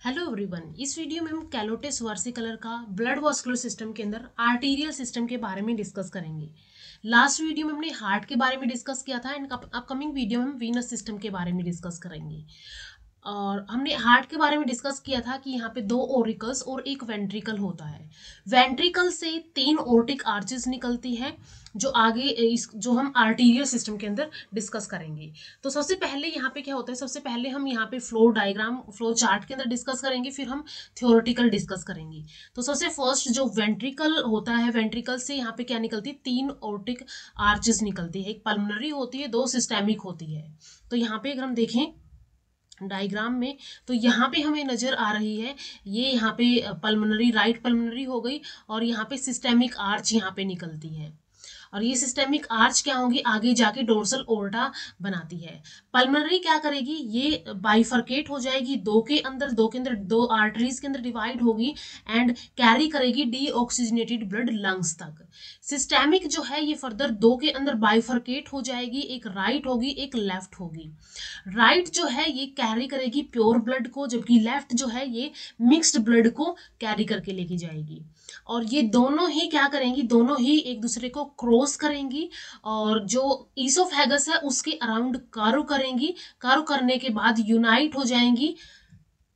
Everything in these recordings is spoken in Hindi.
Hello everyone. इस वीडियो में हम कैलोटेस वर्सिकलर का ब्लड वास्कुलर सिस्टम के अंदर आर्टीरियल सिस्टम के बारे में डिस्कस करेंगे। लास्ट वीडियो में हमने हार्ट के बारे में डिस्कस किया था एंड अपकमिंग वीडियो में हम वीनस सिस्टम के बारे में डिस्कस करेंगे। और हमने हार्ट के बारे में डिस्कस किया था कि यहाँ पे 2 ओरिकल्स और एक वेंट्रिकल होता है। वेंट्रिकल से 3 ओर्टिक आर्चेस निकलती है जो आगे जो हम आर्टीरियल सिस्टम के अंदर डिस्कस करेंगे। तो सबसे पहले यहाँ पे क्या होता है, सबसे पहले हम यहाँ पे फ्लो चार्ट के अंदर डिस्कस करेंगे, फिर हम थ्योरेटिकल डिस्कस करेंगे। तो सबसे फर्स्ट जो वेंट्रिकल होता है, वेंट्रिकल से यहाँ पे क्या निकलती है, 3 ओर्टिक आर्चेस निकलती है। एक पल्मोनरी होती है, 2 सिस्टेमिक होती है। तो यहाँ पे अगर हम देखें डायग्राम में तो यहाँ पे हमें नजर आ रही है, ये यहाँ पे पल्मोनरी, राइट पल्मोनरी हो गई और यहाँ पे सिस्टेमिक आर्च यहाँ पे निकलती है। और ये सिस्टेमिक आर्च क्या होगी, आगे जाके डोर्सल ओर्टा बनाती है। पल्मोनरी क्या करेगी, ये बाइफर्केट हो जाएगी, दो आर्टरीज के अंदर डिवाइड होगी एंड कैरी करेगी डीऑक्सीजनेटेड ब्लड लंग्स तक। सिस्टेमिक जो है ये फर्दर 2 के अंदर बाइफर्केट हो जाएगी, एक राइट होगी एक लेफ्ट होगी। राइट जो है ये कैरी करेगी प्योर ब्लड को, जबकि लेफ्ट जो है ये मिक्स्ड ब्लड को कैरी करके लेके जाएगी। और ये दोनों ही क्या करेंगी, दोनों ही एक दूसरे को क्रॉस करेंगी और जो ईसोफेगस है उसके अराउंड कर्व करेंगी। कर्व करने के बाद यूनाइट हो जाएंगी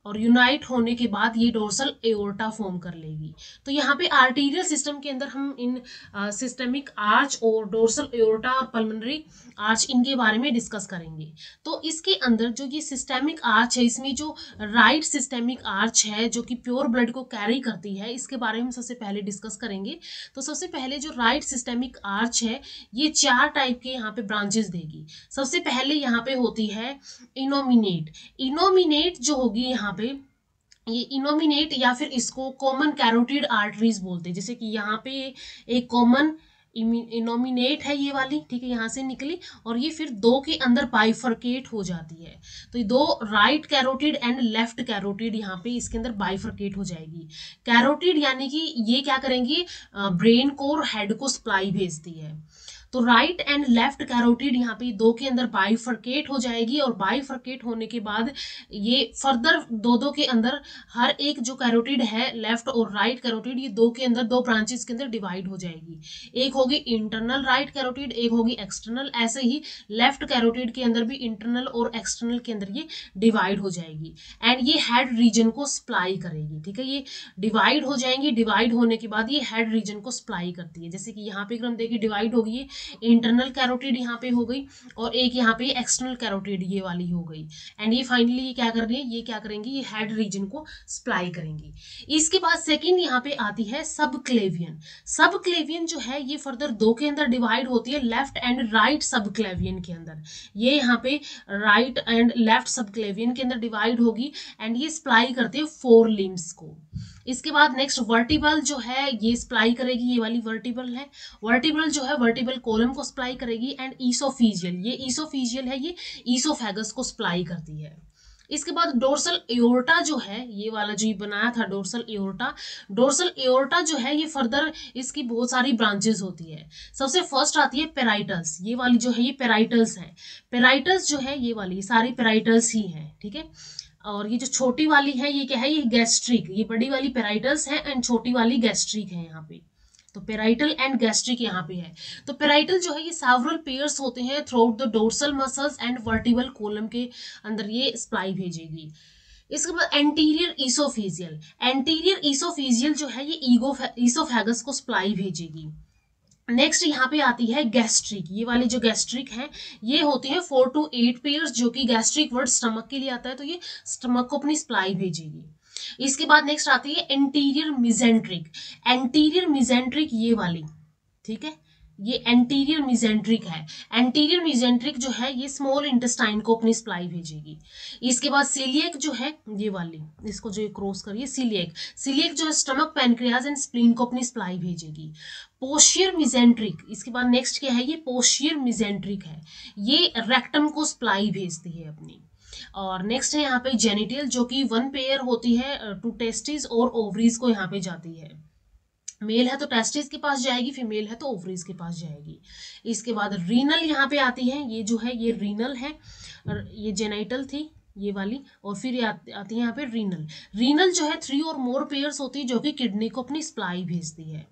और यूनाइट होने के बाद ये डोर्सल एओर्टा फॉर्म कर लेगी। तो यहाँ पे आर्टीरियल सिस्टम के अंदर हम इन सिस्टेमिक आर्च और डोर्सल एओर्टा और पल्मोनरी आर्च इनके बारे में डिस्कस करेंगे। तो इसके अंदर जो ये सिस्टेमिक आर्च है, इसमें जो राइट सिस्टेमिक आर्च है जो कि प्योर ब्लड को कैरी करती है, इसके बारे में सबसे पहले डिस्कस करेंगे। तो सबसे पहले जो राइट सिस्टेमिक आर्च है ये 4 टाइप के यहाँ पे ब्रांचेस देगी। सबसे पहले यहाँ पे होती है इनोमिनेट। इनोमिनेट जो होगी यहाँ पे, ये इनोमिनेट या फिर इसको कॉमन कैरोटिड आर्टरीज बोलते हैं। जैसे कि यहाँ पे एक कॉमन इनोमिनेट है ये वाली, ठीक है, यहाँ से निकली और ये फिर 2 के अंदर बाइफर्केट हो जाती है। तो ये 2 right carotid and left carotid यहाँ पे इसके अंदर बाइफर्केट हो जाएगी। कैरोटिड यानी कि ये क्या करेंगी, ब्रेन को और हेड को सप्लाई भेजती है। तो राइट एंड लेफ्ट कैरोटिड यहाँ पे 2 के अंदर बाइफर्केट हो जाएगी और बाइफर्केट होने के बाद ये फर्दर 2 के अंदर हर एक जो कैरोटिड है, लेफ्ट और राइट कैरोटिड, ये 2 के अंदर 2 ब्रांचेस के अंदर डिवाइड हो जाएगी। एक होगी इंटरनल राइट कैरोटिड, एक होगी एक्सटर्नल। ऐसे ही लेफ्ट कैरोटिड के अंदर भी इंटरनल और एक्सटर्नल के अंदर ये डिवाइड हो जाएगी एंड ये हेड रीजन को सप्लाई करेगी। ठीक है, ये डिवाइड हो जाएंगी, डिवाइड होने के बाद ये हेड रीजन को सप्लाई करती है। जैसे कि यहाँ पे अगर हम देखिए डिवाइड होगी, इंटरनल कैरोटिड यहाँ पे हो गई और एक यहाँ पे एक्सटर्नल कैरोटिड ये वाली हो गई एंड ये फाइनली ये क्या कर रही है, ये क्या करेंगी, ये हेड रीजन को सप्लाई करेंगी। इसके बाद सेकंड यहाँ पे आती है सबक्लेवियन। सबक्लेवियन जो है ये फर्दर 2 के अंदर डिवाइड होती है, लेफ्ट एंड राइट सबक्लेवियन के अंदर। ये यहाँ पे राइट एंड लेफ्ट सबक्लेवियन के अंदर डिवाइड होगी एंड ये सप्लाई करती है 4 लिम्स को। इसके बाद नेक्स्ट वर्टिबल जो है ये सप्लाई करेगी, ये वाली वर्टिबल है। वर्टिबल जो है वर्टिबल कॉलम को सप्लाई करेगी एंड ईसोफीजियल, ये ईसोफीजियल है, ये ईसोफेगस को सप्लाई करती है। इसके बाद डोर्सल एओर्टा जो है, ये वाला जो बनाया था डोर्सल एओर्टा, डोर्सल एओर्टा जो है ये फर्दर इसकी बहुत सारी ब्रांचेस होती है। सबसे फर्स्ट आती है पेराइटल्स, ये वाली जो है ये पेराइटल्स है। पेराइटल्स जो है ये वाली सारी पेराइटल्स ही है, ठीक है। और ये जो छोटी वाली है ये क्या है, ये गैस्ट्रिक, ये बड़ी वाली पेराइटल्स है एंड छोटी वाली गैस्ट्रिक है यहाँ पे। तो पेराइटल एंड गैस्ट्रिक यहाँ पे है। तो पेराइटल जो है ये सेवरल पेयर्स होते हैं through out the dorsal muscles and vertebral column के अंदर ये सप्लाई भेजेगी। इसके बाद एंटीरियर ईसोफेजियल, एंटीरियर ईसोफेजियल जो है ये ईसोफेगस को सप्लाई भेजेगी। नेक्स्ट यहाँ पे आती है गैस्ट्रिक, ये वाली जो गैस्ट्रिक है ये होती है 4 to 8 पेयर्स, जो कि गैस्ट्रिक वर्ड स्टमक के लिए आता है, तो ये स्टमक को अपनी सप्लाई भेजेगी। इसके बाद नेक्स्ट आती है एंटीरियर मिजेंट्रिक। एंटीरियर मिजेंट्रिक ये वाली, ठीक है, ये एंटीरियर मिजेंट्रिक है। एंटीरियर मिजेंट्रिक जो है ये स्मॉल इंटेस्टाइन को अपनी सप्लाई भेजेगी। इसके बाद सीलिएक जो है ये वाली, इसको जो क्रॉस करिए सीलिएक, सीलिएक जो है स्टमक, पैनक्रियाज एंड स्प्लीन को अपनी सप्लाई भेजेगी। पोस्टियर मिजेंट्रिक, इसके बाद नेक्स्ट क्या है, ये पोस्टियर मिजेंट्रिक है, ये रेक्टम को सप्लाई भेजती है अपनी। और नेक्स्ट है यहाँ पे जेनिटल, जो कि 1 पेयर होती है, 2 टेस्टिस और ओवरीज को यहाँ पे जाती है। मेल है तो टेस्टिस के पास जाएगी, फीमेल है तो ओवरीज के पास जाएगी। इसके बाद रीनल यहाँ पे आती है, ये जो है ये रीनल है, ये जेनाइटल थी, ये वाली, और फिर आती है यहाँ पे रीनल। रीनल जो है 3 और मोर पेयर्स होती है जो कि किडनी को अपनी सप्लाई भेजती है।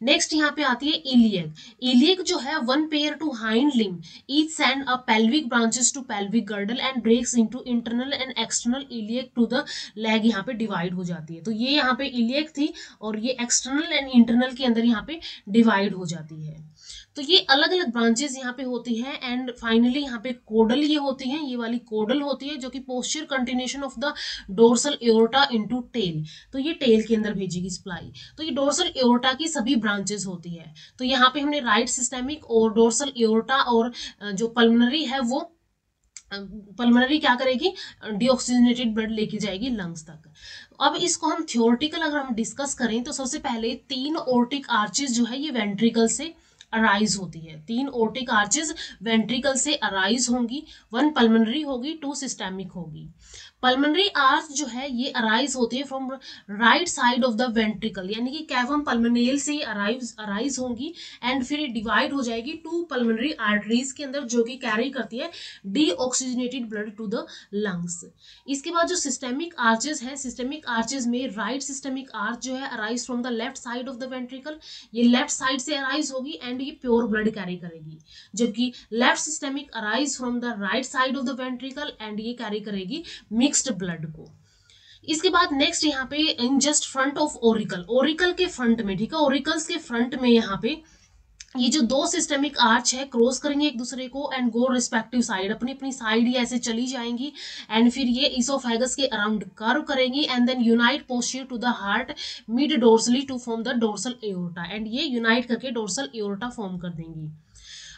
नेक्स्ट यहाँ पे आती है इलियक। इलियक जो है 1 pair to hind limb each send a pelvic branches to pelvic girdle and breaks into internal and external iliac to the leg, यहाँ पे डिवाइड हो जाती है। तो ये यहाँ पे इलियक थी और ये एक्सटर्नल एंड इंटरनल के अंदर यहाँ पे डिवाइड हो जाती है। तो ये अलग अलग ब्रांचेस यहाँ पे होती हैं। एंड फाइनली यहाँ पे कोडल ये होती हैं, ये वाली कोडल होती है जो कि posterior continuation of the dorsal aorta into tail. तो ये टेल के अंदर भेजेगी सप्लाई। तो ये डोर्सल एओर्टा की सभी ब्रांचेस होती है। तो यहाँ पे हमने राइट सिस्टेमिक और डोर्सल एओर्टा और जो पल्मोनरी है वो पल्मोनरी क्या करेगी, डीऑक्सीजनेटेड ब्लड लेके जाएगी लंग्स तक। अब इसको हम थियोरेटिकल अगर हम डिस्कस करें तो सबसे पहले 3 ओर्टिक आर्चेस जो है ये वेंट्रिकल से अराइज होती है। 3 ओर्टिक आर्चेस वेंट्रिकल से अराइज होंगी, 1 पल्मोनरी होगी, 2 सिस्टेमिक होगी। पल्मोनरी आर्च जो है ये अराइज होती है from right side of the ventricle, यानी कि कैवम पल्मोनेल से अराइज होंगी एंड फिर डिवाइड हो जाएगी 2 पल्मोनरी आर्टरीज के अंदर जो कि कैरी करती है deoxygenated blood to the lungs. इसके बाद जो सिस्टेमिक आर्चेस है, सिस्टेमिक आर्चेस में राइट सिस्टेमिक आर्च जो है arise from the left side of the ventricle, ये लेफ्ट साइड से अराइज होगी एंड ये प्योर ब्लड कैरी करेगी। जबकि left systemic arise from the right side of the ventricle and ये कैरी करेगी मिक्स्ड ब्लड को। इसके बाद नेक्स्ट यहाँ पे in just front of Oracle, Oracle के फ्रंट में, ठीक है, ओरिकल्स के फ्रंट में यहाँ पे ये जो 2 सिस्टेमिक आर्च है क्रॉस करेंगे एक दूसरे को एंड गो रिस्पेक्टिव साइड, अपनी अपनी साइड ही ऐसे चली जाएंगी एंड फिर ये इसोफेगस के अराउंड कर्व करेंगी and then unite posture to the heart mid dorsally to form the dorsal aorta, and ये यूनाइट करके डोर्सल एओर्टा फॉर्म कर देंगी।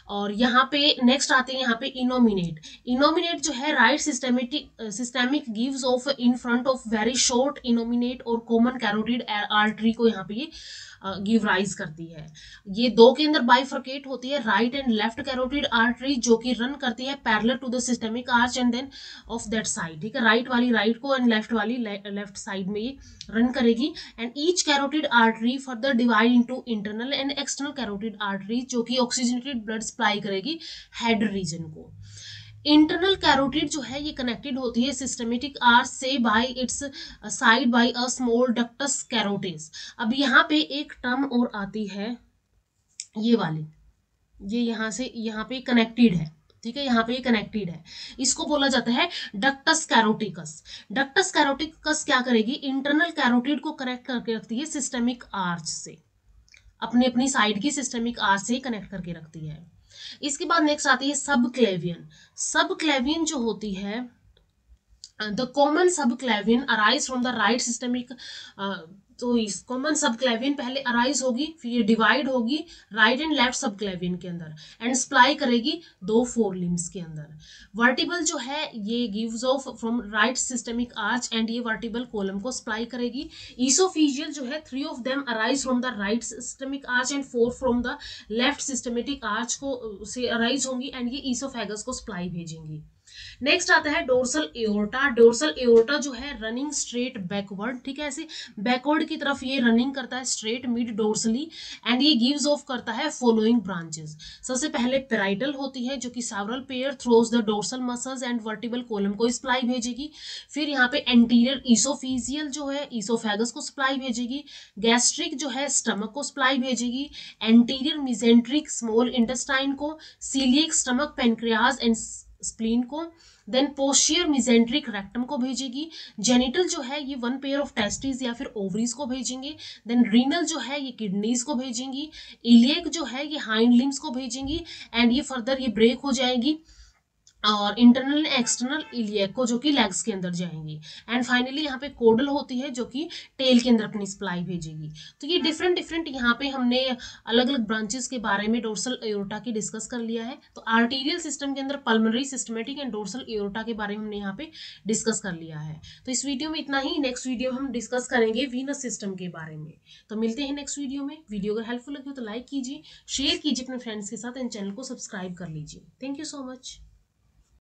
और यहाँ पे नेक्स्ट आते हैं यहाँ पे इनोमिनेट। इनोमिनेट जो है right systemic gives off in front of very short innominate और कॉमन कैरोटिड आर्टरी को यहाँ पे ये गिव राइज करती है। ये 2 के अंदर बाइफर्केट होती है, right and left carotid artery जो कि रन करती है parallel to the systemic arch and then of that side, ठीक है, राइट वाली राइट को एंड लेफ्ट वाली लेफ्ट साइड में ये रन करेगी and each carotid artery further divide into internal and external carotid artery जो कि ऑक्सीजनेटेड ब्लड सप्लाई करेगी हेड रीजन को। इंटरनल कैरोटिड जो है ये कनेक्टेड होती है सिस्टेमेटिक आर्च से by its side by a small ducts carotis. अब यहाँ पे एक टर्म और आती है ये वाली, ये यहाँ से यहाँ पे कनेक्टेड है, ठीक है, यहाँ पे ये कनेक्टेड है, इसको बोला जाता है डक्टस कैरोटिकस। डक्टस कैरोटिकस क्या करेगी, इंटरनल कैरोटिड को कनेक्ट करके रखती है सिस्टेमिक आर्च से, अपनी अपनी साइड की सिस्टेमिक आर्च से कनेक्ट करके रखती है। इसके बाद नेक्स्ट आती है सब क्लेवियन। सब क्लेवियन जो होती है the common sub क्लेवियन arise from the right systemic, तो इस कॉमन सब क्लेवियन पहले अराइज होगी फिर ये डिवाइड होगी राइट एंड लेफ्ट सब क्लेवियन के अंदर एंड सप्लाई करेगी 2 फोर लिम्स के अंदर। वर्टिबल जो है ये gives off from right systemic arch and ये वर्टिबल कॉलम को सप्लाई करेगी। ईसोफिजियल जो है 3 of them arise from the right systemic arch and 4 from the left systematic arch को से अराइज होंगी एंड ये ईसोफेगस को सप्लाई भेजेंगी। नेक्स्ट आता है डोर्सल एओर्टा। डोर्सल एओर्टा जो है रनिंग स्ट्रेट बैकवर्ड, ठीक है, ऐसे बैकवर्ड की तरफ ये रनिंग करता है स्ट्रेट मिड डोर्सली एंड ये गिव्स ऑफ करता है फॉलोइंग ब्रांचेस। सबसे पहले पेराइटल होती है जो कि several pair throws the dorsal muscles and vertebral column को सप्लाई भेजेगी। फिर यहाँ पे एंटीरियर ईसोफिजियल जो है ईसोफेगस को सप्लाई भेजेगी। गैस्ट्रिक जो है स्टमक को सप्लाई भेजेगी। एंटीरियर मिजेंट्रिक स्मॉल इंटेस्टाइन को, coeliac stomach pancreas and spleen को, देन पोस्टियर मिजेंट्रिक रेक्टम को भेजेगी। जेनिटल जो है ये 1 पेयर ऑफ टेस्टिस या फिर ओवरीज को भेजेंगे। देन रीनल जो है ये किडनीज को भेजेंगी। इलियक जो है ये हाइंड लिम्स को भेजेंगी एंड ये फर्दर ये ब्रेक हो जाएगी और इंटरनल एक्सटर्नल इलियक को जो कि लेग्स के अंदर जाएंगी एंड फाइनली यहाँ पे कोडल होती है जो कि टेल के अंदर अपनी सप्लाई भेजेगी। तो ये डिफरेंट यहाँ पे हमने अलग अलग ब्रांचेस के बारे में डोर्सल एओर्टा की डिस्कस कर लिया है। तो आर्टीरियल सिस्टम के अंदर pulmonary, systematic and dorsal aorta के बारे में हमने यहाँ पे डिस्कस कर लिया है। तो इस वीडियो में इतना ही। नेक्स्ट वीडियो में हम डिस्कस करेंगे वीनस सिस्टम के बारे में। तो मिलते हैं नेक्स्ट वीडियो में। वीडियो अगर हेल्पफुल लगी हो तो लाइक कीजिए, शेयर कीजिए अपने फ्रेंड्स के साथ एंड चैनल को सब्सक्राइब कर लीजिए। Thank you so much.